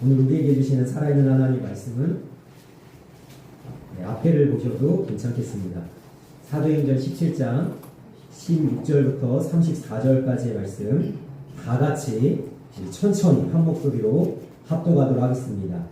오늘 우리에게 주시는 살아있는 하나님 말씀은 앞에를 보셔도 괜찮겠습니다. 사도행전 17장 16절부터 34절까지의 말씀 다 같이 천천히 한 목소리로 합독하도록 하겠습니다.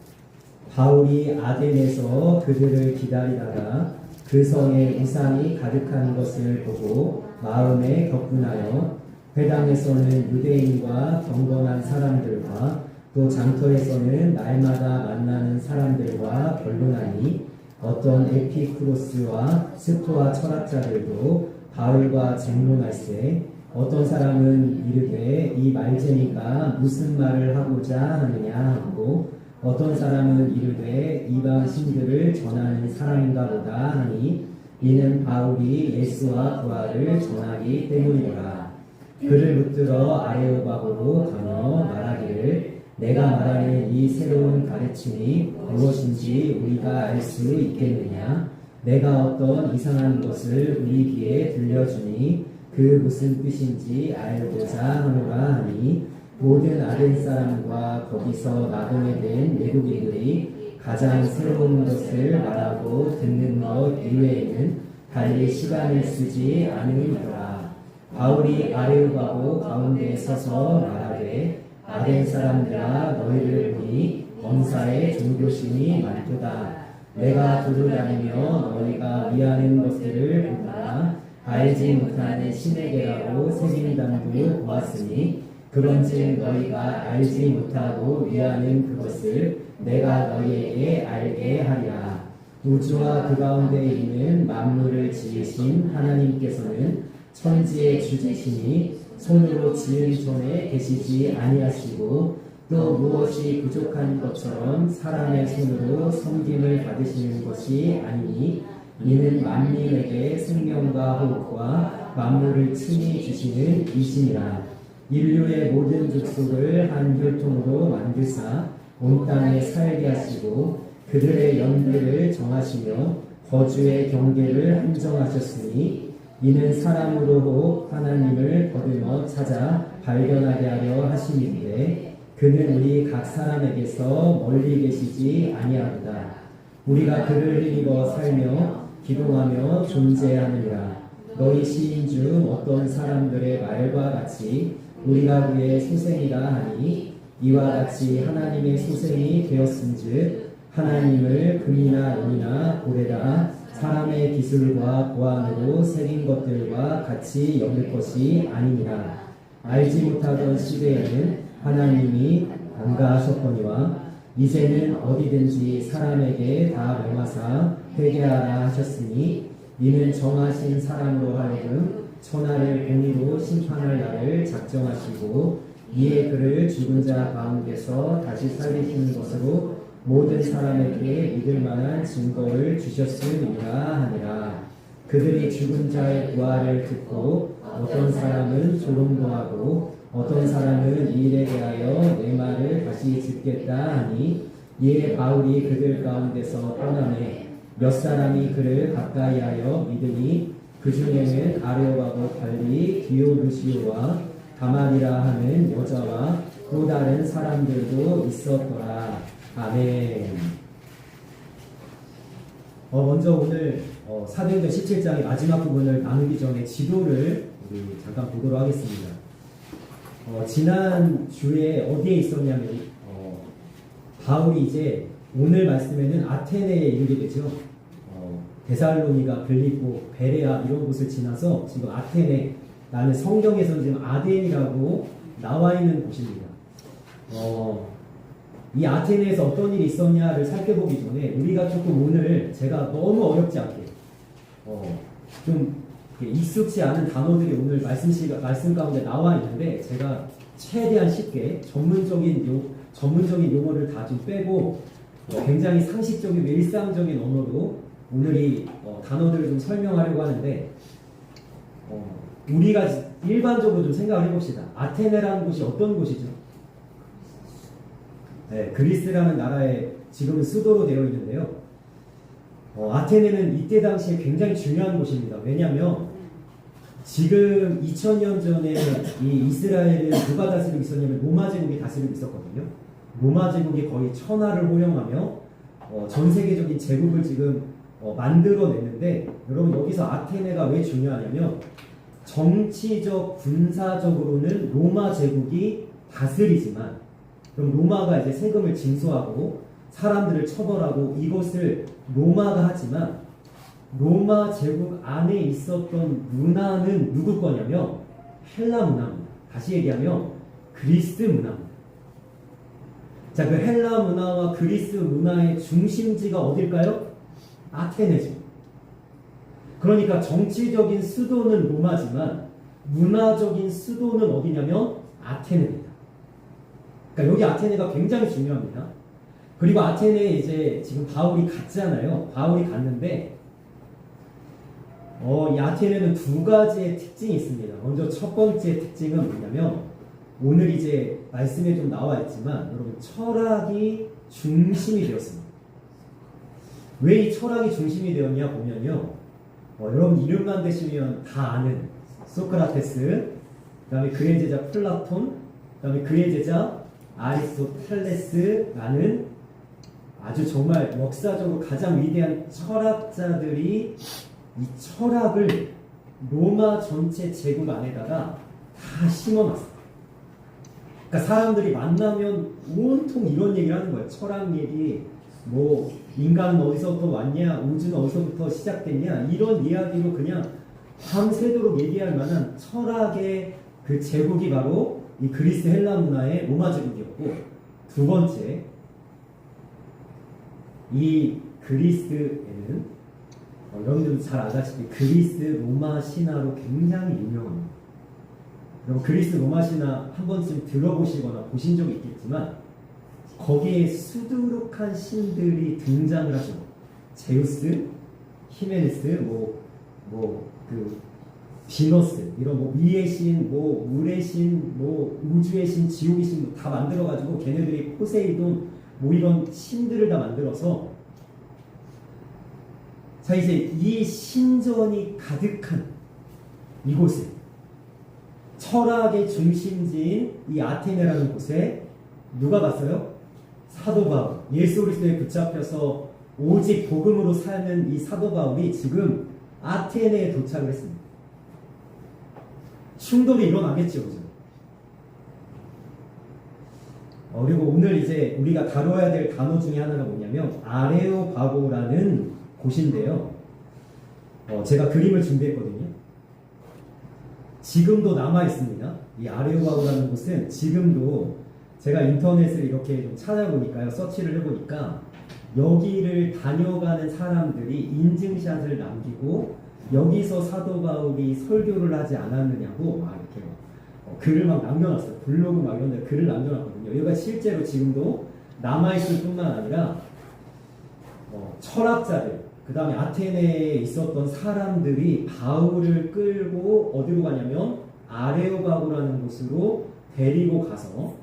바울이 아덴에서 그들을 기다리다가 그 성에 우상이 가득한 것을 보고 마음에 격분하여 회당에서는 유대인과 경건한 사람들과 또 장터에서는 날마다 만나는 사람들과 변론하니 어떤 에피쿠로스와 스토아 철학자들도 바울과 쟁론할세 어떤 사람은 이르되 이 말쟁이가 무슨 말을 하고자 하느냐 하고 어떤 사람은 이르되 이방 신들을 전하는 사람인가 보다 하니 이는 바울이 예수와 부활을 전하기 때문이더라. 그를 붙들어 아레오바고로 가며 말하기를 내가 말하는 이 새로운 가르침이 무엇인지 우리가 알 수 있겠느냐? 내가 어떤 이상한 것을 우리 귀에 들려주니 그 무슨 뜻인지 알고자 하노라 하니 모든 아덴 사람과 거기서 나동에 된 외국인들이 가장 새로운 것을 말하고 듣는 것 이외에는 달리 시간을 쓰지 않으리더라. 바울이 아레오바고 가운데에 서서 말하되 아덴 사람들아 너희를 보니 범사에 종교심이 많도다. 내가 두루 다니며 너희가 위하는 것들을 보다가 알지 못하는 신에게라고 새긴담도 보았으니 그런즉 너희가 알지 못하고 위하는 그것을 내가 너희에게 알게 하리라. 우주와 그 가운데 있는 만물을 지으신 하나님께서는 천지의 주제시니 손으로 지은 손에 계시지 아니하시고 또 무엇이 부족한 것처럼 사람의 손으로 섬김을 받으시는 것이 아니니 이는 만민에게 생명과 호흡과 만물을 친히 주시는 이시니라. 인류의 모든 족속을 한 혈통으로 만드사 온 땅에 살게 하시고 그들의 연대를 정하시며 거주의 경계를 한정하셨으니 이는 사람으로 하나님을 거두어 찾아 발견하게 하려 하심인데 그는 우리 각 사람에게서 멀리 계시지 아니하도다. 우리가 그를 힘입어 살며 기동하며 존재하느니라. 너희 시인 중 어떤 사람들의 말과 같이 우리가 그의 소생이라 하니 이와 같이 하나님의 소생이 되었은즉 하나님을 금이나 은이나 고래나 사람의 기술과 보안으로 새긴 것들과 같이 여길 것이 아니니라. 알지 못하던 시대에는 하나님이 안가하셨거니와 이제는 어디든지 사람에게 다 명하사 회개하라 하셨으니 이는 정하신 사람으로 하여금 천하를 공의로 심판할 날을 작정하시고 이에 그를 죽은 자 가운데서 다시 살리시는 것으로 모든 사람에게 믿을 만한 증거를 주셨음이라 하니라. 그들이 죽은 자의 부활을 듣고 어떤 사람은 조롱도 하고 어떤 사람은 이 일에 대하여 내 말을 다시 듣겠다 하니 이에 바울이 그들 가운데서 떠나매 몇 사람이 그를 가까이하여 믿으니 그 중에는 아레오바고 발리 디오누시오와 다말이라 하는 여자와 또 다른 사람들도 있었더라. 아멘. 먼저 오늘 사도행전 17장의 마지막 부분을 나누기 전에 지도를 우리 잠깐 보도록 하겠습니다. 지난 주에 어디에 있었냐면 바울이 이제 오늘 말씀에는 아테네에 이르게 되죠. 데살로니가, 빌립보, 베레아 이런 곳을 지나서 지금 아테네라는 성경에서는 지금 아덴이라고 나와 있는 곳입니다. 이 아테네에서 어떤 일이 있었냐를 살펴보기 전에 우리가 조금 오늘 제가 너무 어렵지 않게 좀 익숙치 않은 단어들이 오늘 말씀 가운데 나와 있는데 제가 최대한 쉽게 전문적인 용어를 다 좀 빼고 굉장히 상식적이고 일상적인 언어로 오늘 이 단어들을 좀 설명하려고 하는데 우리가 일반적으로 좀 생각을 해봅시다. 아테네라는 곳이 어떤 곳이죠? 네, 그리스라는 나라의 지금은 수도로 되어 있는데요. 아테네는 이때 당시에 굉장히 중요한 곳입니다. 왜냐하면 지금 2000년 전에 이 이스라엘을 누가 다스리고 있었냐면 로마 제국이 다스리고 있었거든요. 로마 제국이 거의 천하를 호령하며 전 세계적인 제국을 지금 만들어냈는데, 여러분 여기서 아테네가 왜 중요하냐면 정치적 군사적으로는 로마 제국이 다스리지만, 그럼 로마가 이제 세금을 징수하고 사람들을 처벌하고 이것을 로마가 하지만, 로마 제국 안에 있었던 문화는 누구 거냐면 헬라 문화입니다. 다시 얘기하면 그리스 문화입니다. 자, 그 헬라 문화와 그리스 문화의 중심지가 어딜까요? 아테네죠. 그러니까 정치적인 수도는 로마지만 문화적인 수도는 어디냐면 아테네입니다. 그러니까 여기 아테네가 굉장히 중요합니다. 그리고 아테네에 이제 지금 바울이 갔잖아요. 바울이 갔는데 이 아테네는 두 가지의 특징이 있습니다. 먼저 첫 번째 특징은 뭐냐면, 오늘 이제 말씀에 좀 나와 있지만 여러분 철학이 중심이 되었습니다. 왜 이 철학이 중심이 되었냐 보면요, 여러분 이름만 대시면 다 아는 소크라테스, 그 다음에 그의 제자 플라톤, 그 다음에 그의 제자 아리스토텔레스라는 아주 정말 역사적으로 가장 위대한 철학자들이 이 철학을 로마 전체 제국 안에다가 다 심어놨어요. 그러니까 사람들이 만나면 온통 이런 얘기를 하는 거예요. 철학 얘기, 뭐 인간은 어디서부터 왔냐, 우주는 어디서부터 시작됐냐, 이런 이야기로 그냥 밤새도록 얘기할 만한 철학의 그 제국이 바로 이 그리스 헬라 문화의 로마 제국이었고, 두 번째, 이 그리스에는 여러분들도 잘 아다시피 그리스 로마 신화로 굉장히 유명합니다. 그럼 그리스 로마 신화 한 번쯤 들어보시거나 보신 적이 있겠지만 거기에 수두룩한 신들이 등장을 하죠. 제우스, 히메네스, 비너스, 이런 위의 신, 물의 신, 우주의 신, 지옥의 신 다 만들어가지고 걔네들이 포세이돈, 이런 신들을 다 만들어서, 자, 이제 이 신전이 가득한 이곳에, 철학의 중심지인 이 아테네라는 곳에 누가 갔어요? 사도 바울. 예수 그리스도에 붙잡혀서 오직 복음으로 사는 이 사도 바울이 지금 아테네에 도착을 했습니다. 충돌이 일어나겠죠, 그죠? 그리고 오늘 이제 우리가 다뤄야 될 단어 중에 하나가 뭐냐면 아레오바고라는 곳인데요. 제가 그림을 준비했거든요. 지금도 남아 있습니다. 이 아레오바고라는 곳은 지금도 제가 인터넷을 이렇게 좀 찾아보니까요, 서치를 해보니까 여기를 다녀가는 사람들이 인증샷을 남기고 여기서 사도 바울이 설교를 하지 않았느냐고 막 이렇게 글을 막 남겨놨어요. 블로그 막 이런 데 글을 남겨놨거든요. 여기가 실제로 지금도 남아있을 뿐만 아니라 철학자들, 그 다음에 아테네에 있었던 사람들이 바울을 끌고 어디로 가냐면 아레오바고라는 곳으로 데리고 가서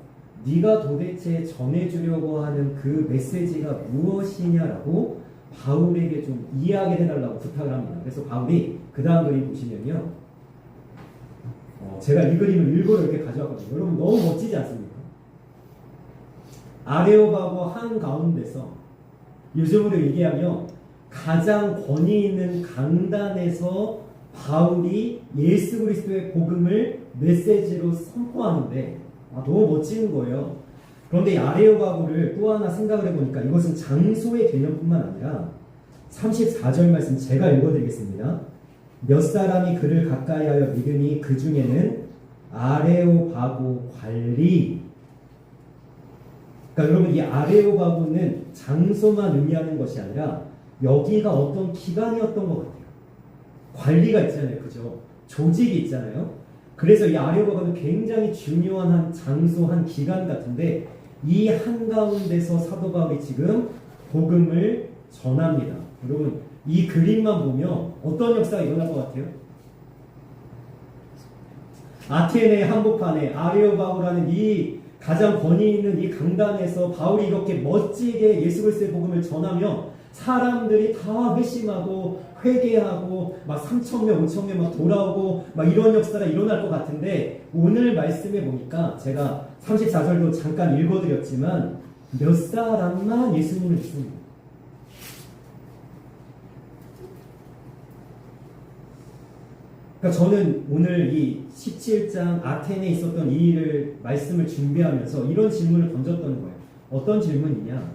네가 도대체 전해주려고 하는 그 메시지가 무엇이냐라고 바울에게 좀 이야기를 해달라고 부탁을 합니다. 그래서 바울이 그 다음 그림 보시면요, 제가 이 그림을 일부러 이렇게 가져왔거든요. 여러분 너무 멋지지 않습니까? 아레오바고 한가운데서 요즘으로 얘기하면 가장 권위 있는 강단에서 바울이 예수 그리스도의 복음을 메시지로 선포하는데 너무 멋진 거예요. 그런데 이 아레오바고를 또 하나 생각을 해보니까 이것은 장소의 개념뿐만 아니라 34절 말씀 제가 읽어드리겠습니다. 몇 사람이 그를 가까이하여 믿으니 그 중에는 아레오바고 관리. 그러니까 여러분 이 아레오바고는 장소만 의미하는 것이 아니라 여기가 어떤 기관이었던 것 같아요. 관리가 있잖아요, 그죠? 조직이 있잖아요. 그래서 이 아레오바고는 굉장히 중요한 한 장소, 한 기관 같은데 이 한가운데서 사도 바울이 지금 복음을 전합니다. 여러분 이 그림만 보면 어떤 역사가 일어날 것 같아요? 아테네 한복판에 아레오바고라는 이 가장 권위 있는 이 강단에서 바울이 이렇게 멋지게 예수 그리스도의 복음을 전하며 사람들이 다 회심하고 회개하고 막 3,000명, 5,000명 막 돌아오고 막 이런 역사가 일어날 것 같은데 오늘 말씀에 보니까 제가 34절도 잠깐 읽어드렸지만 몇 사람만 예수님을 믿습니다. 그러니까 저는 오늘 이 17장 아테네에 있었던 이 일을 말씀을 준비하면서 이런 질문을 던졌던 거예요. 어떤 질문이냐?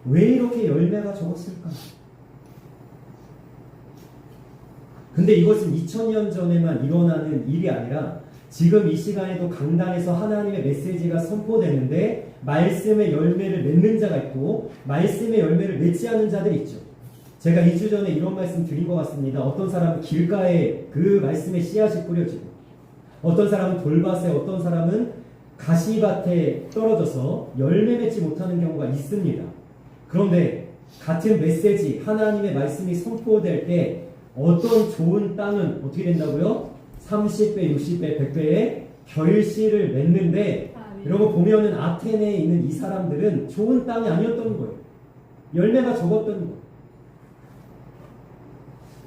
왜 이렇게 열매가 적었을까? 근데 이것은 2000년 전에만 일어나는 일이 아니라 지금 이 시간에도 강단에서 하나님의 메시지가 선포되는데 말씀의 열매를 맺는 자가 있고 말씀의 열매를 맺지 않는 자들이 있죠. 제가 2주 전에 이런 말씀 드린 것 같습니다. 어떤 사람은 길가에 그 말씀의 씨앗이 뿌려지고 어떤 사람은 돌밭에 어떤 사람은 가시밭에 떨어져서 열매 맺지 못하는 경우가 있습니다. 그런데 같은 메시지 하나님의 말씀이 선포될 때 어떤 좋은 땅은 어떻게 된다고요? 30배, 60배, 100배의 결실을 맺는데 여러분 보면은 아테네에 있는 이 사람들은 좋은 땅이 아니었던 거예요. 열매가 적었던 거예요.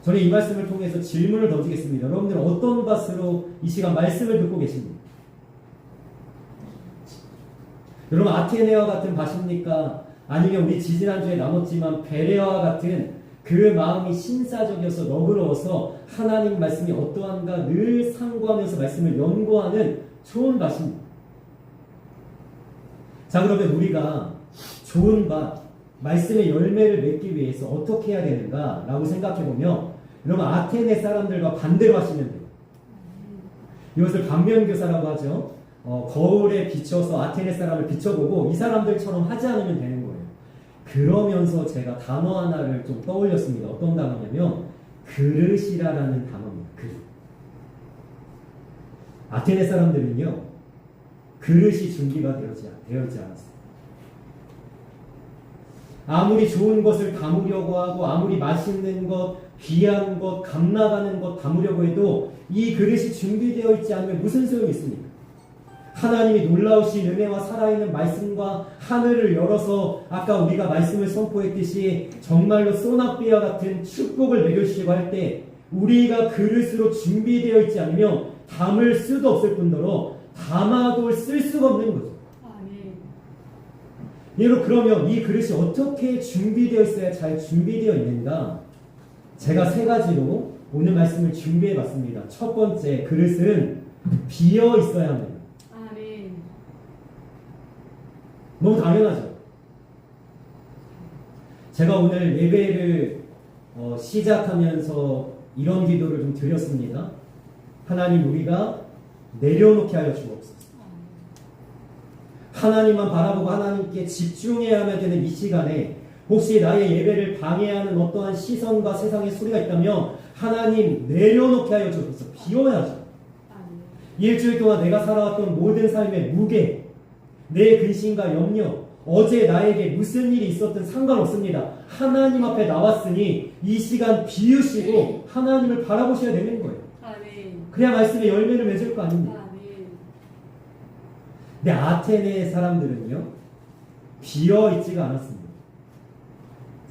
저는 이 말씀을 통해서 질문을 던지겠습니다. 여러분들은 어떤 밭으로 이 시간 말씀을 듣고 계십니까? 여러분 아테네와 같은 밭입니까? 아니면 우리 지지난주에 나눴지만 베레와 같은 그 마음이 신사적이어서 너그러워서 하나님 말씀이 어떠한가 늘 상고하면서 말씀을 연구하는 좋은 밭입니다. 자, 그러면 우리가 좋은 밭, 말씀의 열매를 맺기 위해서 어떻게 해야 되는가 라고 생각해보면 여러분 아테네 사람들과 반대로 하시면 돼요. 이것을 반면교사라고 하죠. 거울에 비춰서 아테네 사람을 비춰보고 이 사람들처럼 하지 않으면 되는 거예요. 그러면서 제가 단어 하나를 좀 떠올렸습니다. 어떤 단어냐면 그릇이라는 단어입니다. 그릇. 아테네 사람들은요 그릇이 준비가 되어지 않았어요. 아무리 좋은 것을 담으려고 하고 아무리 맛있는 것, 귀한 것, 값나가는 것 담으려고 해도 이 그릇이 준비되어 있지 않으면 무슨 소용이 있습니까? 하나님이 놀라우신 은혜와 살아있는 말씀과 하늘을 열어서 아까 우리가 말씀을 선포했듯이 정말로 소낙비와 같은 축복을 내려주시고 할 때 우리가 그릇으로 준비되어 있지 않으면 담을 수도 없을 뿐더러 담아도 쓸 수가 없는 거죠. 예로 그러면 이 그릇이 어떻게 준비되어 있어야 잘 준비되어 있는가? 제가 세 가지로 오늘 말씀을 준비해 봤습니다. 첫 번째, 그릇은 비어 있어야 합니다. 너무 당연하죠. 제가 오늘 예배를 시작하면서 이런 기도를 좀 드렸습니다. 하나님 우리가 내려놓게 하여 주옵소서. 하나님만 바라보고 하나님께 집중해야 되는 이 시간에 혹시 나의 예배를 방해하는 어떠한 시선과 세상의 소리가 있다면 하나님 내려놓게 하여 주옵소서. 비워야죠. 일주일 동안 내가 살아왔던 모든 삶의 무게, 내 근심과 염려, 어제 나에게 무슨 일이 있었든 상관없습니다. 하나님 앞에 나왔으니 이 시간 비우시고 하나님을 바라보셔야 되는 거예요. 그래야 말씀의 열매를 맺을 거 아닙니까? 근데 아테네 사람들은요 비어 있지가 않았습니다.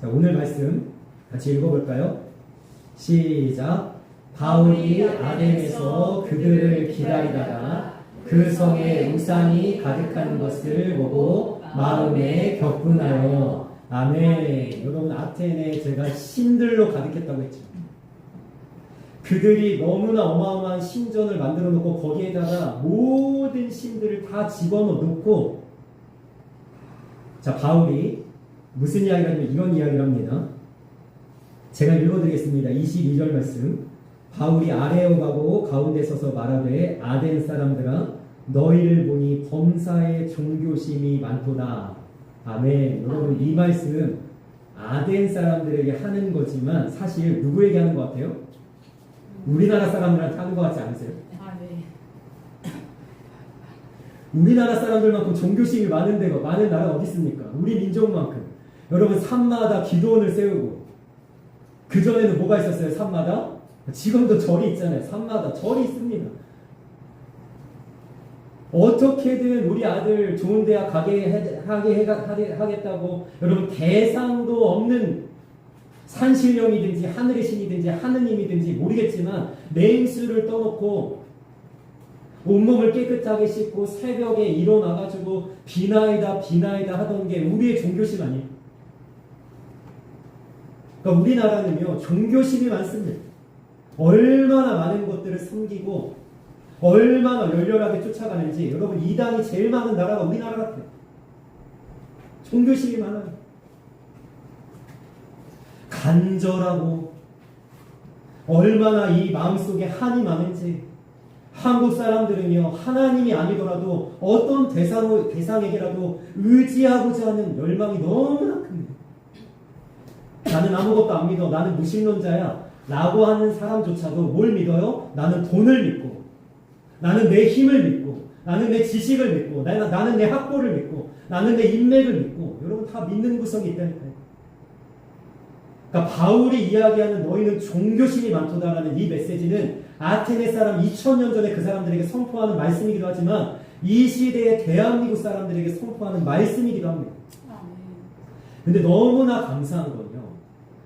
자, 오늘 말씀 같이 읽어볼까요? 시작. 바울이 아덴에서 그들을 기다리다가 그 성에 우상이 가득한 것을 보고 마음에 격분하여. 아멘. 여러분 아테네 제가 신들로 가득했다고 했죠. 그들이 너무나 어마어마한 신전을 만들어 놓고 거기에다가 모든 신들을 다 집어넣어 놓고, 자, 바울이 무슨 이야기를 하냐면 이런 이야기를 합니다. 제가 읽어드리겠습니다. 22절 말씀. 바울이 아래로 가고 가운데 서서 말하되 아덴 사람들아 너희를 보니 범사에 종교심이 많도다. 아멘. 여러분 이 말씀 아덴 사람들에게 하는 거지만 사실 누구에게 하는 것 같아요? 우리나라 사람들한테 하는 것 같지 않으세요? 네. 우리나라 사람들만큼 종교심이 많은 데가 많은 나라가 어디 있습니까? 우리 민족만큼. 여러분 산마다 기도원을 세우고, 그전에는 뭐가 있었어요? 산마다? 지금도 절이 있잖아요. 산마다 절이 있습니다. 어떻게든 우리 아들 좋은 대학 하겠다고 여러분 대상도 없는 산신령이든지 하늘의 신이든지 하느님이든지 모르겠지만 맹수를 떠놓고 온몸을 깨끗하게 씻고 새벽에 일어나가지고 비나이다 비나이다 하던 게 우리의 종교심 아니에요? 그러니까 우리나라는요 종교심이 많습니다. 얼마나 많은 것들을 섬기고 얼마나 열렬하게 쫓아가는지. 여러분 이단이 제일 많은 나라가 우리나라 같아요. 종교심이 많아요. 간절하고 얼마나 이 마음속에 한이 많은지. 한국 사람들은요 하나님이 아니더라도 어떤 대상에게라도 의지하고자 하는 열망이 너무나 큽니다. 나는 아무것도 안 믿어, 나는 무신론자야 라고 하는 사람조차도 뭘 믿어요? 나는 돈을 믿고, 나는 내 힘을 믿고, 나는 내 지식을 믿고, 나는 내 학벌을 믿고, 나는 내 인맥을 믿고. 여러분 다 믿는 구석이 있다니까요. 그러니까 바울이 이야기하는 너희는 종교심이 많도다라는 이 메시지는 아테네 사람 2000년 전에 그 사람들에게 선포하는 말씀이기도 하지만 이 시대의 대한민국 사람들에게 선포하는 말씀이기도 합니다. 근데 너무나 감사한 건요,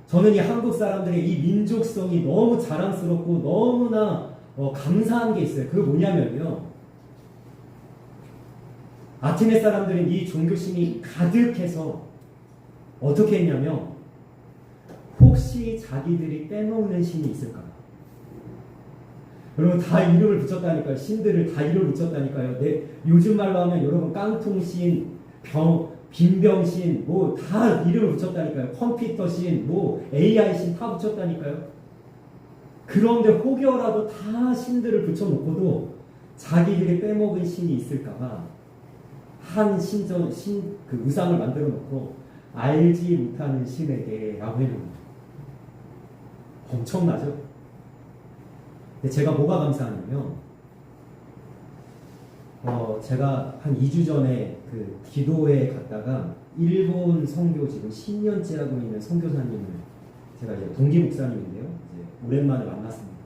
저는 이 한국 사람들의 이 민족성이 너무 자랑스럽고 너무나 감사한 게 있어요. 그게 뭐냐면요, 아테네 사람들은 이 종교심이 가득해서 어떻게 했냐면 혹시 자기들이 빼먹는 신이 있을까? 여러분 다 이름을 붙였다니까요. 신들을 다 이름을 붙였다니까요. 요즘 말로 하면 여러분 깡통신, 빈병신 뭐 다 이름을 붙였다니까요. 컴퓨터신, 뭐 AI신 다 붙였다니까요. 그런데 혹여라도 다 신들을 붙여놓고도 자기들이 빼먹은 신이 있을까봐 한 그 우상을 만들어 놓고 알지 못하는 신에게 라고 해놓은. 엄청나죠? 근데 제가 뭐가 감사하냐면, 제가 한 2주 전에 그 기도회 갔다가 일본 선교 지금 10년째 하고 있는 선교사님을, 제가 이제 동기 목사님인데요, 이제 오랜만에 만났습니다.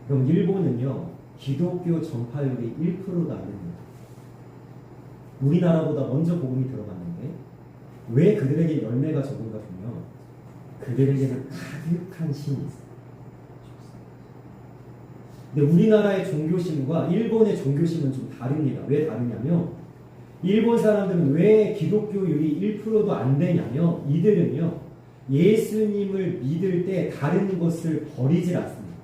그럼 일본은요 기독교 전파율이 1%도 안 됩니다. 우리나라보다 먼저 복음이 들어갔는데 왜 그들에게 열매가 적은가 보면 그들에게는 가득한 신이 있어요. 근데 우리나라의 종교심과 일본의 종교심은 좀 다릅니다. 왜 다르냐면 일본 사람들은 왜 기독교율이 1%도 안 되냐면 이들은요 예수님을 믿을 때 다른 것을 버리질 않습니다.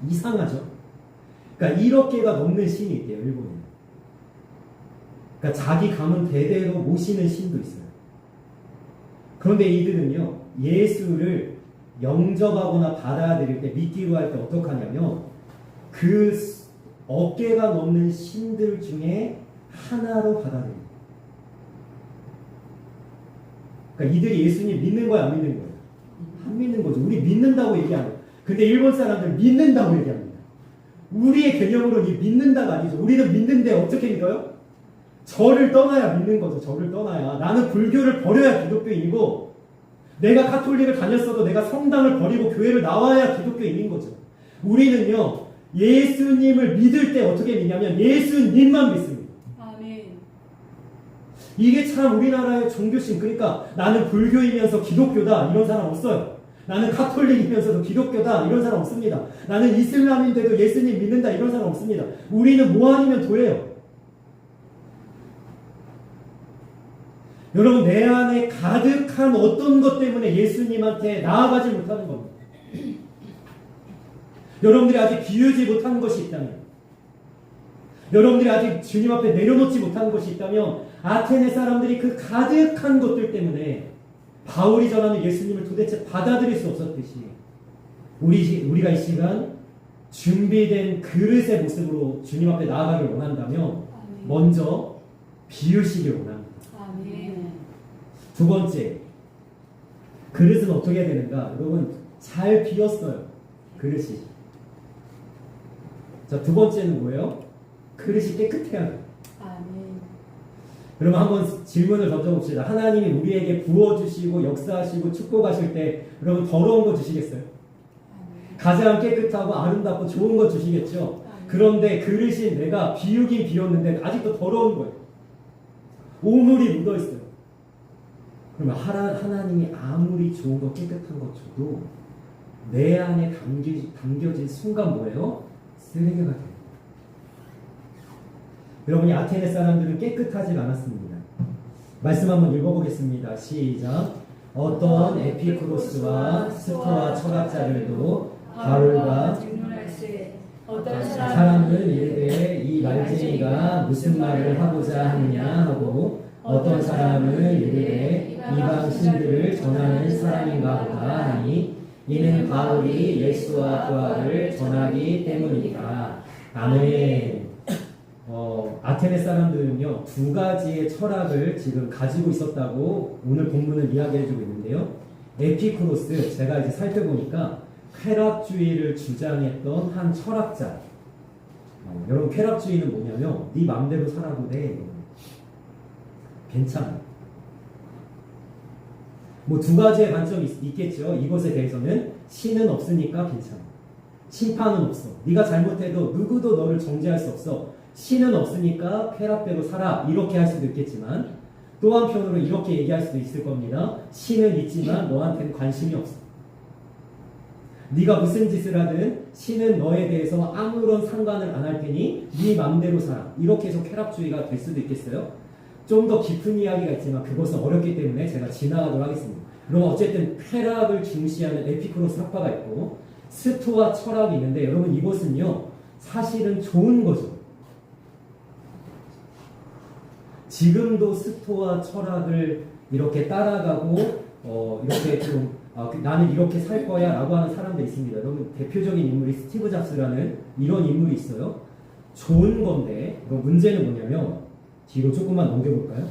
이상하죠? 그러니까 1억 개가 넘는 신이 있대요, 일본은. 그러니까 자기 가문 대대로 모시는 신도 있어요. 그런데 이들은요 예수를 영접하거나 받아들일 때, 믿기로 할 때 어떻게 하냐면 그 어깨가 넘는 신들 중에 하나로 받아들입니다. 그러니까 이들이 예수님 믿는 거야, 안 믿는 거야? 안 믿는 거죠. 우리 믿는다고 얘기하는 거예요. 근데 일본 사람들 믿는다고 얘기합니다. 우리의 개념으로는 이 믿는다가 아니죠. 우리는 믿는데 어떻게 믿어요? 저를 떠나야 믿는 거죠. 저를 떠나야. 나는 불교를 버려야 기독교인이고, 내가 카톨릭을 다녔어도 내가 성당을 버리고 교회를 나와야 기독교인인 거죠. 우리는요 예수님을 믿을 때 어떻게 믿냐면 예수님만 믿습니다. 아멘. 이게 참 우리나라의 종교심. 그러니까 나는 불교이면서 기독교다 이런 사람 없어요. 나는 카톨릭이면서도 기독교다 이런 사람 없습니다. 나는 이슬람인데도 예수님 믿는다 이런 사람 없습니다. 우리는 뭐 아니면 도예요. 여러분 내 안에 가득한 어떤 것 때문에 예수님한테 나아가지 못하는 겁니다. 여러분들이 아직 비우지 못한 것이 있다면, 여러분들이 아직 주님 앞에 내려놓지 못한 것이 있다면 아테네 사람들이 그 가득한 것들 때문에 바울이 전하는 예수님을 도대체 받아들일 수 없었듯이 우리가 이 시간 준비된 그릇의 모습으로 주님 앞에 나아가길 원한다면 먼저 비우시길 원합니다. 두 번째, 그릇은 어떻게 해야 되는가? 여러분 잘 비웠어요. 그릇이. 자, 두 번째는 뭐예요? 그릇이 깨끗해야 돼요. 그러면 한번 질문을 던져봅시다. 하나님이 우리에게 부어주시고 역사하시고 축복하실 때 여러분 더러운 거 주시겠어요? 가장 깨끗하고 아름답고 좋은 거 주시겠죠? 그런데 그릇이 내가 비우긴 비웠는데 아직도 더러운 거예요. 오물이 묻어있어요. 그러면 하나님이 아무리 좋은 거 깨끗한 거 줘도 내 안에 담겨진 순간 뭐예요? 쓰레기가 돼요. 여러분이 아테네 사람들은 깨끗하지 않았습니다. 말씀 한번 읽어보겠습니다. 시작. 어떤 에피쿠로스와 스토아 철학자들도 바울과 어떤 사람은 이르되 이 말쟁이가 무슨 말을 하고자 하느냐 하고 어떤 사람은 이르되 이방 신들을 전하는 사람인가 보다 하니 이는 바울이 예수와 부활을 전하기 때문이다. 아멘. 아테네 사람들은요, 두 가지의 철학을 지금 가지고 있었다고 오늘 본문을 이야기해주고 있는데요. 에피쿠로스, 제가 이제 살펴보니까 쾌락주의를 주장했던 한 철학자. 여러분, 쾌락주의는 뭐냐면 네 맘대로 살아도 돼. 괜찮아. 뭐 두 가지의 관점이 있겠죠. 이것에 대해서는 신은 없으니까 괜찮아. 심판은 없어. 네가 잘못해도 누구도 너를 정죄할 수 없어. 신은 없으니까 쾌락대로 살아. 이렇게 할 수도 있겠지만 또 한편으로 이렇게 얘기할 수도 있을 겁니다. 신은 있지만 너한테는 관심이 없어. 네가 무슨 짓을 하든 신은 너에 대해서 아무런 상관을 안 할 테니 네 맘대로 살아. 이렇게 해서 쾌락주의가 될 수도 있겠어요. 좀 더 깊은 이야기가 있지만 그것은 어렵기 때문에 제가 지나가도록 하겠습니다. 그럼 어쨌든 쾌락을 중시하는 에피쿠로스 학파가 있고 스토아 철학이 있는데 여러분 이것은요 사실은 좋은 거죠. 지금도 스토아 철학을 이렇게 따라가고 이렇게 좀 나는 이렇게 살 거야 라고 하는 사람들 있습니다. 여러분 대표적인 인물이 스티브 잡스라는 이런 인물이 있어요. 좋은 건데 문제는 뭐냐면 뒤로 조금만 넘겨볼까요?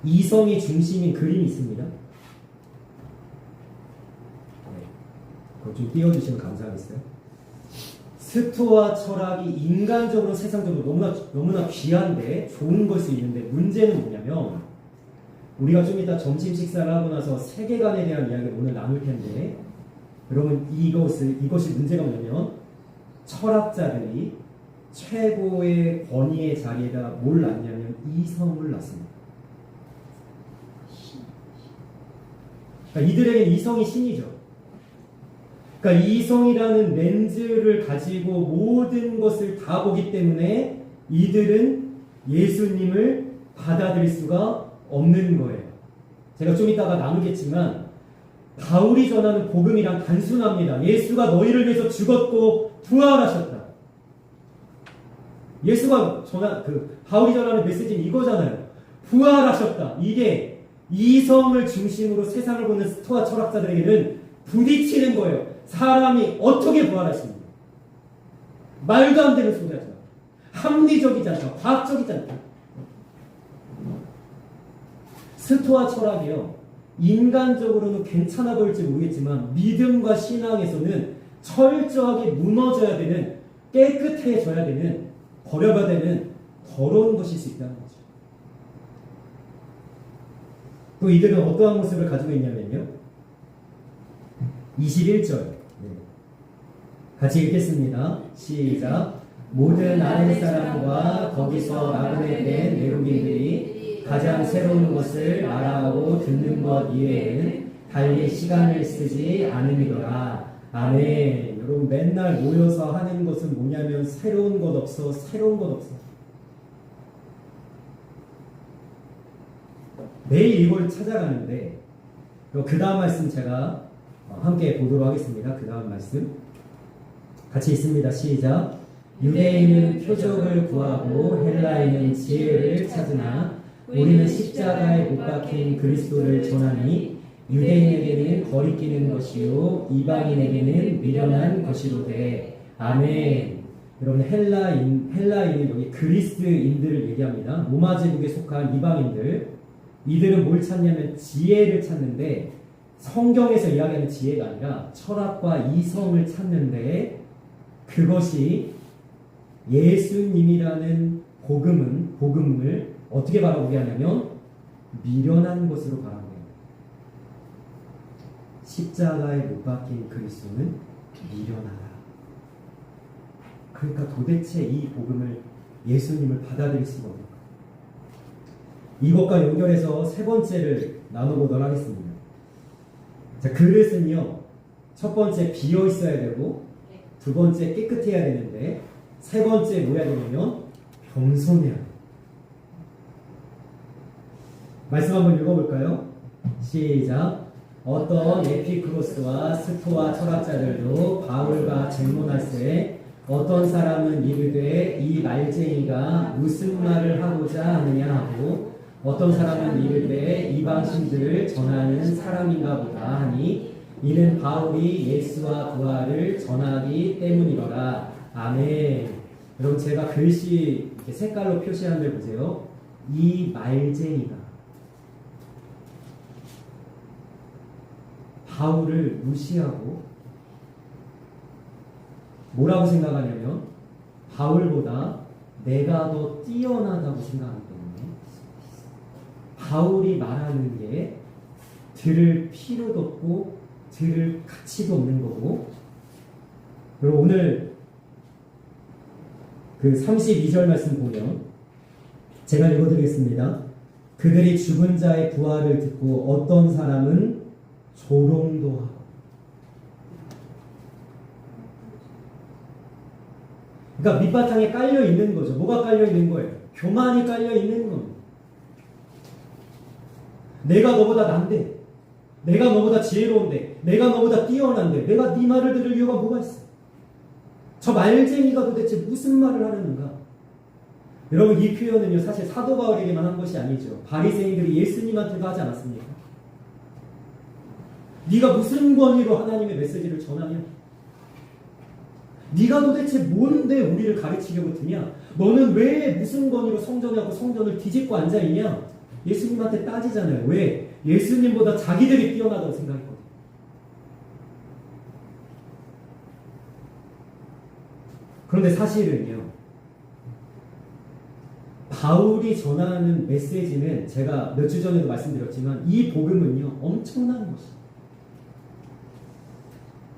이성이 중심인 그림이 있습니다. 그거 좀 띄워주시면 감사하겠어요. 스토아 철학이 인간적으로 세상적으로 너무나 귀한데 좋은 걸 수 있는데 문제는 뭐냐면 우리가 좀 이따 점심 식사를 하고 나서 세계관에 대한 이야기를 오늘 나눌 텐데 여러분 이것이 문제가 뭐냐면 철학자들이 최고의 권위의 자리에다 뭘 놨냐면 이성을 놨습니다. 그러니까 이들에게는 이성이 신이죠. 그러니까 이성이라는 렌즈를 가지고 모든 것을 다 보기 때문에 이들은 예수님을 받아들일 수가 없는 거예요. 제가 좀 이따가 나누겠지만 바울이 전하는 복음이란 단순합니다. 예수가 너희를 위해서 죽었고 부활하셨다. 예수가 바울이 전하는 메시지는 이거잖아요. 부활하셨다. 이게 이성을 중심으로 세상을 보는 스토아 철학자들에게는 부딪히는 거예요. 사람이 어떻게 부활하십니까? 말도 안 되는 소리 하지 마. 합리적이지 않다. 과학적이지 않다. 스토아 철학이요. 인간적으로는 괜찮아 보일지 모르겠지만 믿음과 신앙에서는 철저하게 무너져야 되는 깨끗해져야 되는 버려야 되는 더러운 것일 수 있다는 거죠. 또 이들은 어떠한 모습을 가지고 있냐면요. 21절 같이 읽겠습니다. 시작. 모든 아는 사람과 거기서 나그네된 외국인들이 가장 새로운 것을 말하고 듣는 것 이외에는 달리 시간을 쓰지 않으리더라. 아멘. 여러분 맨날 모여서 하는 것은 뭐냐면 새로운 것 없어. 매일 이걸 찾아가는데 그 다음 말씀 제가 함께 보도록 하겠습니다. 그 다음 말씀 같이 있습니다. 시작. 유대인은 표적을 구하고 헬라인은 지혜를 찾으나 우리는 십자가에 못 박힌 그리스도를 전하니 유대인에게는 거리끼는 것이요 이방인에게는 미련한 것이로되. 아멘. 여러분 헬라인은 여기 그리스인들을 얘기합니다. 로마 제국에 속한 이방인들. 이들은 뭘 찾냐면 지혜를 찾는데 성경에서 이야기하는 지혜가 아니라 철학과 이성을 찾는데 그것이 예수님이라는 복음을 어떻게 바라보게 하냐면 미련한 것으로 바라보게 합니다. 십자가에 못 박힌 그리스도는 미련하다. 그러니까 도대체 이 복음을 예수님을 받아들일 수가 없는 거예요. 이것과 연결해서 세 번째를 나눠보도록 하겠습니다. 자, 그릇은요, 첫 번째 비어 있어야 되고, 두 번째 깨끗해야 되는데, 세 번째 뭐야 되냐면 겸손해야 돼요. 말씀 한번 읽어볼까요? 시작. 어떤 에피크로스와 스토아 철학자들도 바울과 쟁론할세 어떤 사람은 이르되 이 말쟁이가 무슨 말을 하고자 하느냐 하고 어떤 사람은 이르되 이방신들을 전하는 사람인가 보다 하니 이는 바울이 예수와 부활을 전하기 때문이로라. 아멘. 여러분 제가 글씨 이렇게 색깔로 표시한 데 보세요. 이 말쟁이가 바울을 무시하고 뭐라고 생각하냐면 바울보다 내가 더 뛰어나다고 생각하기 때문에 바울이 말하는 게 들을 필요도 없고 들을 가치도 없는 거고. 그리고 오늘 그 32절 말씀 보면 제가 읽어드리겠습니다. 그들이 죽은 자의 부활을 듣고 어떤 사람은 조롱도 하고. 그러니까 밑바탕에 깔려 있는 거죠. 뭐가 깔려 있는 거예요? 교만이 깔려 있는 겁니다. 내가 너보다 난데, 내가 너보다 지혜로운데, 내가 너보다 뛰어난데, 내가 네 말을 들을 이유가 뭐가 있어? 저 말쟁이가 도대체 무슨 말을 하려는가? 여러분 이 표현은요 사실 사도 바울에게만 한 것이 아니죠. 바리새인들이 예수님한테도 하지 않았습니까? 네가 무슨 권위로 하나님의 메시지를 전하냐? 네가 도대체 뭔데 우리를 가르치려고 드냐? 너는 왜 무슨 권위로 성전하고 성전을 뒤집고 앉아있냐? 예수님한테 따지잖아요. 왜? 예수님보다 자기들이 뛰어나다고 생각했거든. 그런데 사실은요, 바울이 전하는 메시지는 제가 몇 주 전에도 말씀드렸지만 이 복음은요 엄청난 것이에요.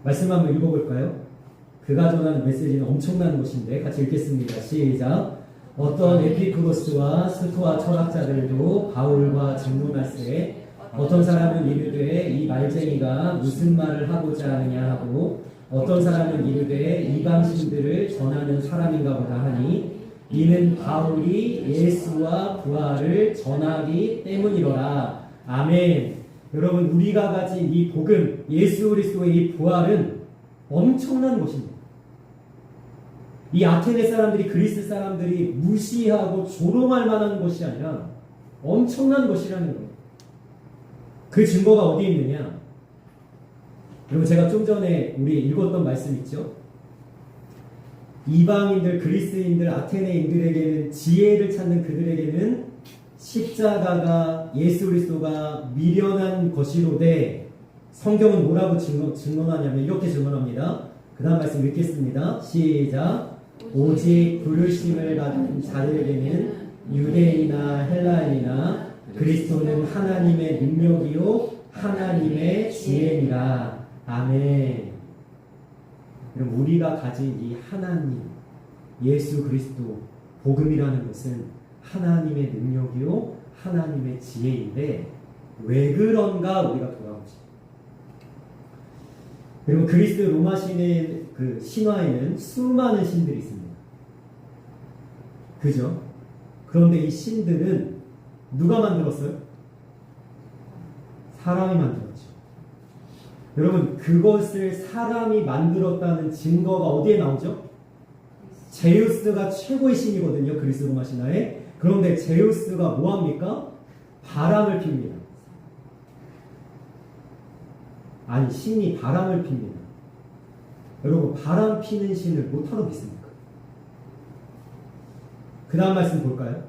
말씀 한번 읽어볼까요? 그가 전하는 메시지는 엄청난 것인데 같이 읽겠습니다. 시작. 어떤 에피크로스와 스토아 철학자들도 바울과 쟁론할세 어떤 사람은 이르되 이 말쟁이가 무슨 말을 하고자 하느냐 하고 어떤 사람은 이르되 이방신들을 전하는 사람인가 보다 하니 이는 바울이 예수와 부활을 전하기 때문이로라. 아멘. 여러분 우리가 가진 이 복음 예수 그리스도의 이 부활은 엄청난 것입니다. 이 아테네 사람들이 그리스 사람들이 무시하고 조롱할 만한 것이 아니라 엄청난 것이라는 거예요. 그 증거가 어디에 있느냐? 여러분 제가 좀 전에 우리 읽었던 말씀 있죠? 이방인들, 그리스인들, 아테네인들에게는 지혜를 찾는 그들에게는 십자가가 예수 그리스도가 미련한 것이로되 성경은 뭐라고 증언하냐면 이렇게 증언합니다. 그 다음 말씀 읽겠습니다. 시작. 오직 부르심을 받은 자들에게는 유대인이나 헬라인이나 그리스도는 하나님의 능력이요 하나님의 지혜니라. 아멘. 그럼 우리가 가진 이 하나님, 예수 그리스도, 복음이라는 것은 하나님의 능력이요 하나님의 지혜인데 왜 그런가 우리가 돌아보죠. 그리고 그리스 로마 신의 그 신화에는 수많은 신들이 있습니다. 그죠? 그런데 이 신들은 누가 만들었어요? 사람이 만들었죠. 여러분 그것을 사람이 만들었다는 증거가 어디에 나오죠? 제우스가 최고의 신이거든요. 그리스 로마 신화에. 그런데 제우스가 뭐합니까? 바람을 핍니다. 아니 신이 바람을 핍니다. 여러분 바람 피는 신을 못하러 믿습니까? 그 다음 말씀 볼까요?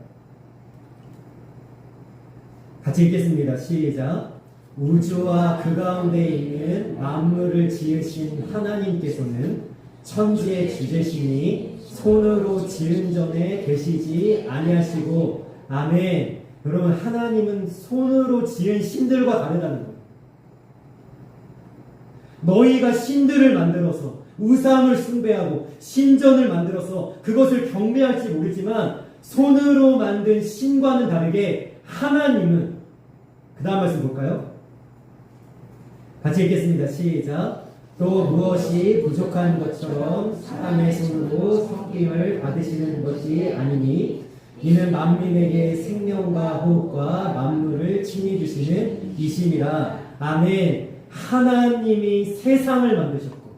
같이 읽겠습니다. 시작. 우주와 그 가운데 있는 만물을 지으신 하나님께서는 천지의 주제시니 손으로 지은 전에 계시지 아니하시고. 아멘. 여러분 하나님은 손으로 지은 신들과 다르다는 거예요. 너희가 신들을 만들어서 우상을 숭배하고 신전을 만들어서 그것을 경배할지 모르지만 손으로 만든 신과는 다르게 하나님은 그 다음 말씀 볼까요? 같이 읽겠습니다. 시작. 또 무엇이 부족한 것처럼 사람의 손으로 섬김을 받으시는 것이 아니니 이는 만민에게 생명과 호흡과 만물을 친히 주시는 이심이라. 아멘. 하나님이 세상을 만드셨고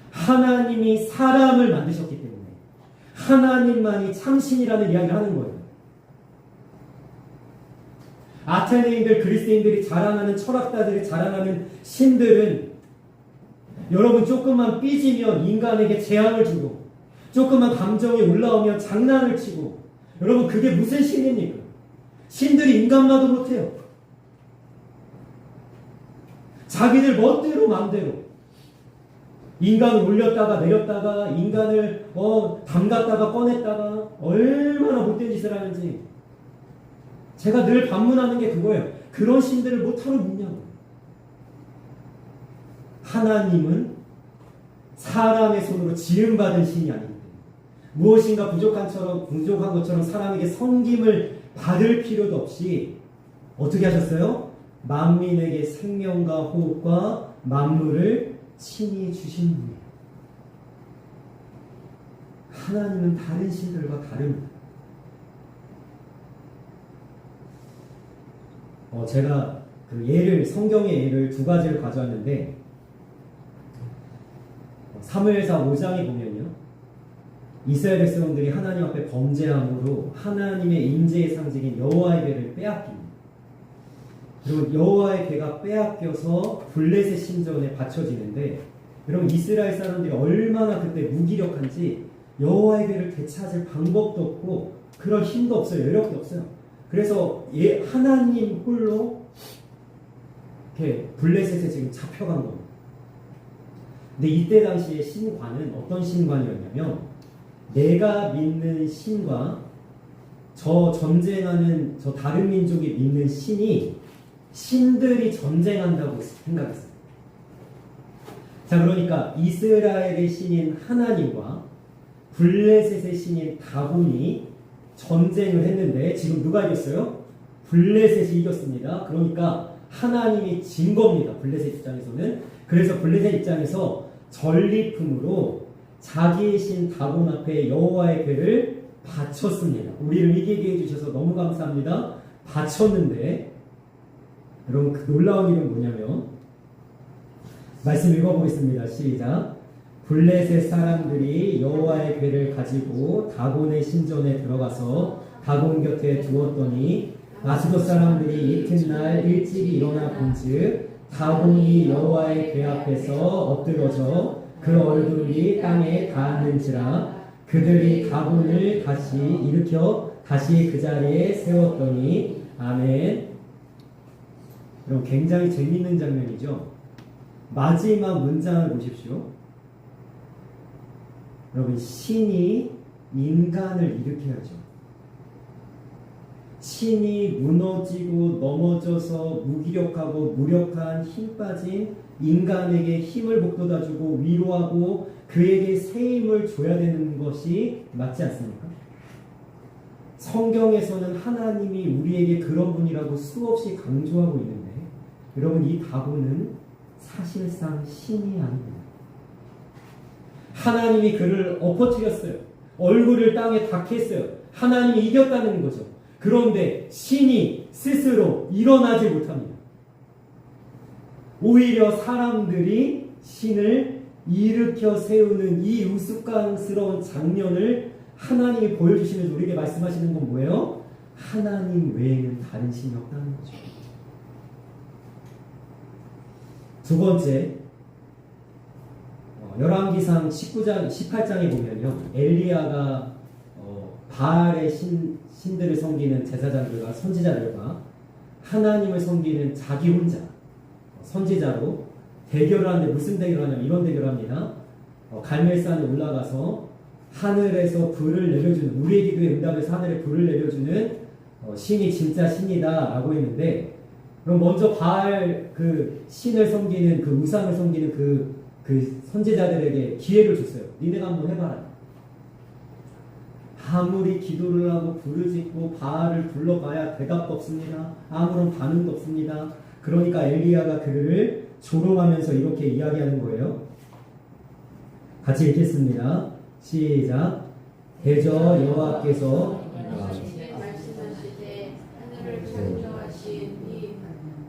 하나님이 사람을 만드셨기 때문에 하나님만이 참신이라는 이야기를 하는 거예요. 아테네인들, 그리스인들이 자랑하는, 철학자들이 자랑하는 신들은 여러분 조금만 삐지면 인간에게 재앙을 주고 조금만 감정이 올라오면 장난을 치고, 여러분 그게 무슨 신입니까? 신들이 인간마도 못해요. 자기들 멋대로 마음대로 인간을 올렸다가 내렸다가 인간을 담갔다가 꺼냈다가 얼마나 못된 짓을 하는지 제가 늘 반문하는 게 그거예요. 그런 신들을 못하러 묻냐고. 하나님은 사람의 손으로 지음받은 신이 아니기 때문에 무엇인가 부족한 것처럼 사람에게 섬김을 받을 필요도 없이 어떻게 하셨어요? 만민에게 생명과 호흡과 만물을 친히 주신 분이에요. 하나님은 다른 신들과 다릅니다. 제가 성경의 예를 두 가지를 가져왔는데, 사무엘상 5장에 보면요, 이스라엘 백성들이 하나님 앞에 범죄함으로 하나님의 임재의 상징인 여호와의 궤를 빼앗깁니다. 그리고 여호와의 궤가 빼앗겨서 블레셋 신전에 바쳐지는데, 여러분 이스라엘 사람들이 얼마나 그때 무기력한지 여호와의 궤를 되찾을 방법도 없고 그럴 힘도 없어요. 여력도 없어요. 그래서 하나님 홀로 이렇게 블레셋에 지금 잡혀간 겁니다. 근데 이때 당시에 신관은 어떤 신관이었냐면, 내가 믿는 신과 저 전쟁하는 저 다른 민족이 믿는 신들이 전쟁한다고 생각했어요. 자, 그러니까 이스라엘의 신인 하나님과 블레셋의 신인 다곤이 전쟁을 했는데 지금 누가 이겼어요? 블레셋이 이겼습니다. 그러니까 하나님이 진 겁니다. 블레셋 입장에서는. 그래서 블레셋 입장에서 전리품으로 자기의 신 다곤 앞에 여호와의 궤를 바쳤습니다. 우리를 이기게 해주셔서 너무 감사합니다. 바쳤는데, 여러분 그 놀라운 일은 뭐냐면, 말씀 읽어보겠습니다. 시작. 블레셋 사람들이 여호와의 궤를 가지고 다곤의 신전에 들어가서 다곤 곁에 두었더니 아스돗 사람들이 이튿날 일찍이 일어나 본즉 다곤이 여호와의 궤 앞에서 엎드러져 그 얼굴이 땅에 닿았는지라. 그들이 다곤을 다시 일으켜 다시 그 자리에 세웠더니. 아멘. 그럼 굉장히 재미있는 장면이죠. 마지막 문장을 보십시오. 여러분, 신이 인간을 일으켜야죠. 신이 무너지고 넘어져서 무기력하고 무력한 힘 빠진 인간에게 힘을 북돋아주고 위로하고 그에게 새 힘을 줘야 되는 것이 맞지 않습니까? 성경에서는 하나님이 우리에게 그런 분이라고 수없이 강조하고 있는데, 여러분 이 다곤은 사실상 신이 아닙니다. 하나님이 그를 엎어뜨렸어요. 얼굴을 땅에 닿게 했어요. 하나님이 이겼다는 거죠. 그런데 신이 스스로 일어나지 못합니다. 오히려 사람들이 신을 일으켜 세우는 이 우스꽝스러운 장면을 하나님이 보여주시면서 우리에게 말씀하시는 건 뭐예요? 하나님 외에는 다른 신이 없다는 거죠. 두 번째, 열왕기상 19장, 18장에 보면요, 엘리야가 바알의 신들을 섬기는 제사장들과 선지자들과 하나님을 섬기는 자기 혼자 선지자로 대결을 하는데, 무슨 대결을 하냐면 이런 대결을 합니다. 갈멜산에 올라가서 하늘에서 불을 내려주는, 우리의 기도에 응답해서 하늘에 불을 내려주는 신이 진짜 신이다 라고 했는데, 그럼 먼저 바알 그 신을 섬기는, 그 우상을 섬기는 그 선지자들에게 기회를 줬어요. 니네가 한번 해봐라. 아무리 기도를 하고 부르짖고 바알을 불러봐야 대답도 없습니다. 아무런 반응도 없습니다. 그러니까 엘리야가 그를 조롱하면서 이렇게 이야기하는 거예요. 같이 읽겠습니다. 시작. 대저 여호와께서 말씀하시되 하늘을 창조하신 이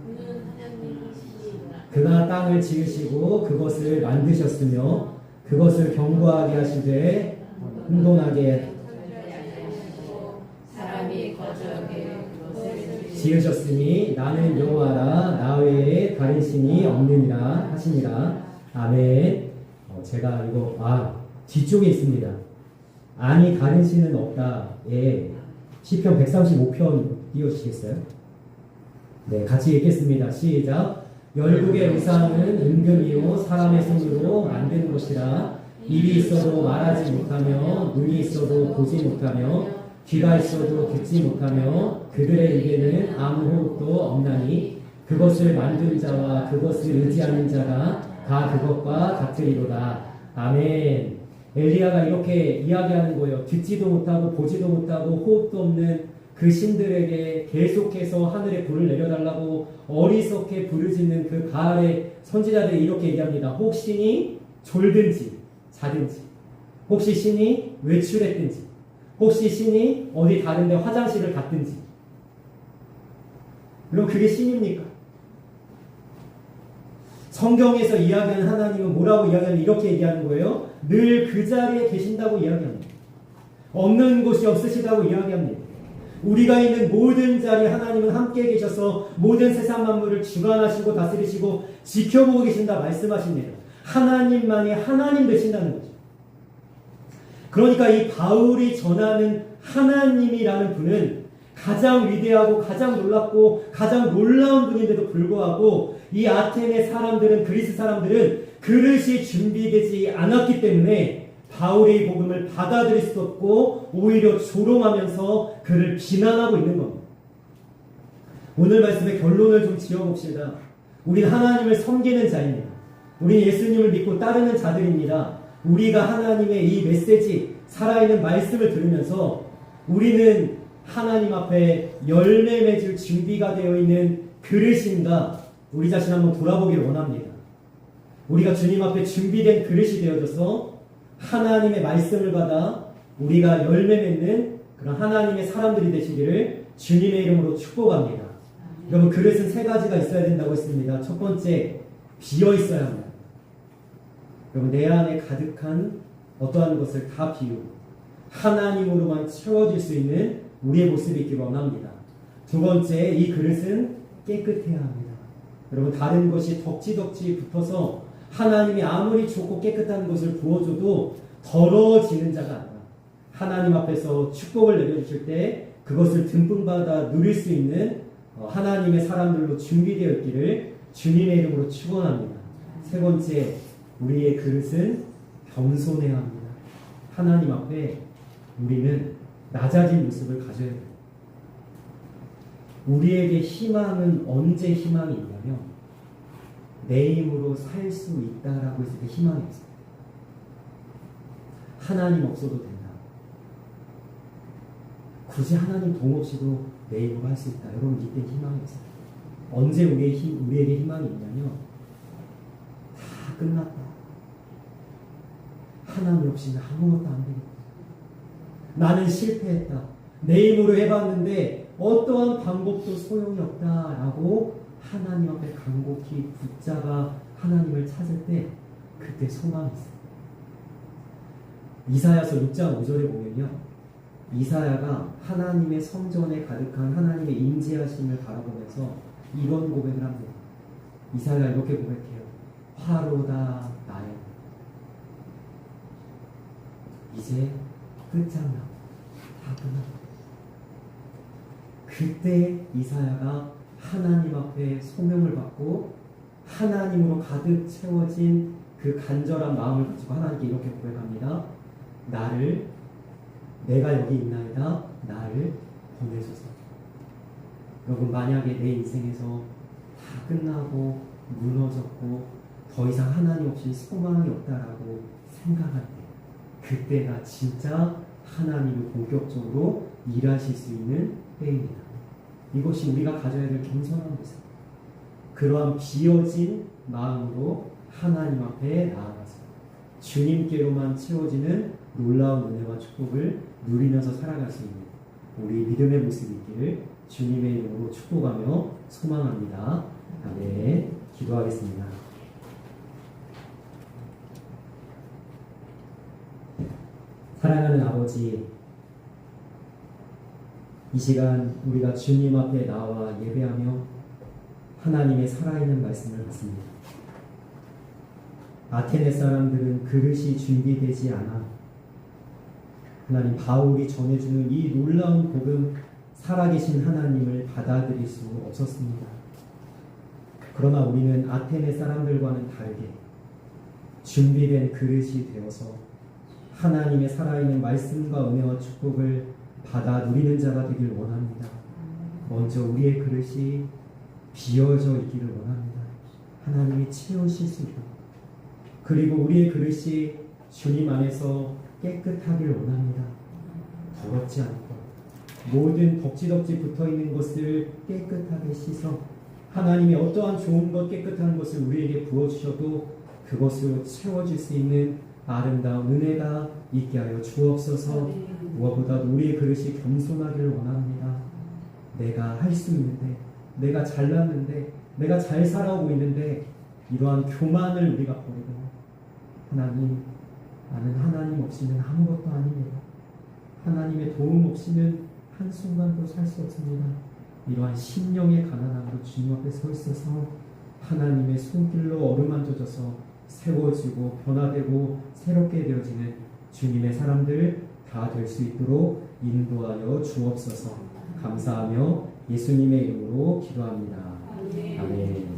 그는 하나님이시니라. 그가 땅을 지으시고 그것을 만드셨으며 그것을 견고하게 하시되 흥건하게 사람이 거저하게 지으셨으니 나는 여호와라 나 외에 다른 신이 없느니라 하시니라. 아멘. 제가 이거 뒤쪽에 있습니다. 아니 다른 신은 없다. 예. 시편 135편 띄워주시겠어요? 네, 같이 읽겠습니다. 시작. 열국의 우상은 은금이요 사람의 손으로 만드는 것이라. 입이 있어도 말하지 못하며 눈이 있어도 보지 못하며 귀가 있어도 듣지 못하며 그들의 입에는 아무 호흡도 없나니 그것을 만든 자와 그것을 의지하는 자가 다 그것과 같으리로다. 아멘. 엘리야가 이렇게 이야기하는 거예요. 듣지도 못하고 보지도 못하고 호흡도 없는 그 신들에게 계속해서 하늘에 불을 내려달라고 어리석게 부르짖는 그 바알의 선지자들이 이렇게 얘기합니다. 혹 신이 졸든지 자든지, 혹시 신이 외출했든지, 혹시 신이 어디 다른데 화장실을 갔든지. 그럼 그게 신입니까? 성경에서 이야기하는 하나님은 뭐라고 이야기하는 이렇게 얘기하는 거예요. 늘 그 자리에 계신다고 이야기합니다. 없는 곳이 없으시다고 이야기합니다. 우리가 있는 모든 자리에 하나님은 함께 계셔서 모든 세상 만물을 주관하시고 다스리시고 지켜보고 계신다 말씀하십니다. 하나님만이 하나님 되신다는 거죠. 그러니까 이 바울이 전하는 하나님이라는 분은 가장 위대하고 가장 놀랍고 가장 놀라운 분인데도 불구하고 이 아테네 사람들은 그리스 사람들은 그릇이 준비되지 않았기 때문에 바울의 복음을 받아들일 수 없고 오히려 조롱하면서 그를 비난하고 있는 겁니다. 오늘 말씀의 결론을 좀 지어봅시다. 우린 하나님을 섬기는 자입니다. 우린 예수님을 믿고 따르는 자들입니다. 우리가 하나님의 이 메시지, 살아있는 말씀을 들으면서 우리는 하나님 앞에 열매 맺을 준비가 되어 있는 그릇인가 우리 자신 한번 돌아보기를 원합니다. 우리가 주님 앞에 준비된 그릇이 되어져서 하나님의 말씀을 받아 우리가 열매 맺는 그런 하나님의 사람들이 되시기를 주님의 이름으로 축복합니다. 여러분, 그릇은 세 가지가 있어야 된다고 했습니다. 첫 번째, 비어 있어야 합니다. 여러분, 내 안에 가득한 어떠한 것을 다 비우고 하나님으로만 채워질 수 있는 우리의 모습이 있기를 원합니다. 두 번째, 이 그릇은 깨끗해야 합니다. 여러분, 다른 것이 덕지덕지 붙어서 하나님이 아무리 좋고 깨끗한 것을 부어줘도 더러워지는 자가 아니라 하나님 앞에서 축복을 내려주실 때 그것을 듬뿍 받아 누릴 수 있는 하나님의 사람들로 준비되어 있기를 주님의 이름으로 축원합니다. 세 번째, 우리의 그릇은 겸손해야 합니다. 하나님 앞에 우리는 낮아진 모습을 가져야 합니다. 우리에게 희망은 언제 희망이 있냐면 내 힘으로 살 수 있다라고 했을 때 희망이 있어요. 하나님 없어도 된다. 굳이 하나님 도움 없이도 내 힘으로 할 수 있다. 여러분, 이때 희망이 있어요. 언제 우리에게 희망이 있냐면 다 끝났다. 하나님 없이는 아무것도 안 되겠다. 나는 실패했다. 내 힘으로 해봤는데 어떠한 방법도 소용이 없다라고 하나님 앞에 간곡히 붙잡아 하나님을 찾을 때 그때 소망이 있어요. 이사야서 6장 5절에 보면요, 이사야가 하나님의 성전에 가득한 하나님의 임재하심을 바라보면서 이런 고백을 합니다. 이사야가 이렇게 고백해요. 화로다 나의 이제 끝장나. 다 끝났다. 그때 이사야가 하나님 앞에 소명을 받고 하나님으로 가득 채워진 그 간절한 마음을 가지고 하나님께 이렇게 고백합니다. 내가 여기 있나이다. 나를 보내소서. 여러분, 만약에 내 인생에서 다 끝나고 무너졌고 더 이상 하나님 없이 소망이 없다라고 생각할 때 그때가 진짜 하나님이 본격적으로 일하실 수 있는 때입니다. 이것이 우리가 가져야 될 겸손한 모습. 그러한 비어진 마음으로 하나님 앞에 나아가서 주님께로만 채워지는 놀라운 은혜와 축복을 누리면서 살아갈 수 있는 우리 믿음의 모습이 있기를 주님의 이름으로 축복하며 소망합니다. 아멘. 기도하겠습니다. 사랑하는 아버지, 이 시간 우리가 주님 앞에 나와 예배하며 하나님의 살아있는 말씀을 받습니다. 아테네 사람들은 그릇이 준비되지 않아 하나님 바울이 전해주는 이 놀라운 복음, 살아계신 하나님을 받아들일 수 없었습니다. 그러나 우리는 아테네 사람들과는 다르게 준비된 그릇이 되어서 하나님의 살아있는 말씀과 은혜와 축복을 받아 누리는 자가 되길 원합니다. 먼저 우리의 그릇이 비어져 있기를 원합니다. 하나님이 채우실 수 있도록. 그리고 우리의 그릇이 주님 안에서 깨끗하길 원합니다. 더럽지 않고 모든 덕지덕지 붙어있는 것을 깨끗하게 씻어 하나님의 어떠한 좋은 것, 깨끗한 것을 우리에게 부어주셔도 그것으로 채워질 수 있는 아름다운 은혜가 있게 하여 주옵소서. 무엇보다도 우리의 그릇이 겸손하기를 원합니다. 내가 할 수 있는데, 내가 잘났는데, 내가 잘 살아오고 있는데 이러한 교만을 우리가 버리고 하나님, 나는 하나님 없이는 아무것도 아닙니다. 하나님의 도움 없이는 한순간도 살 수 없습니다. 이러한 심령의 가난함으로 주님 앞에 서 있어서 하나님의 손길로 어루만져져서 세워지고 변화되고 새롭게 되어지는 주님의 사람들 다 될 수 있도록 인도하여 주옵소서. 감사하며 예수님의 이름으로 기도합니다. 아멘.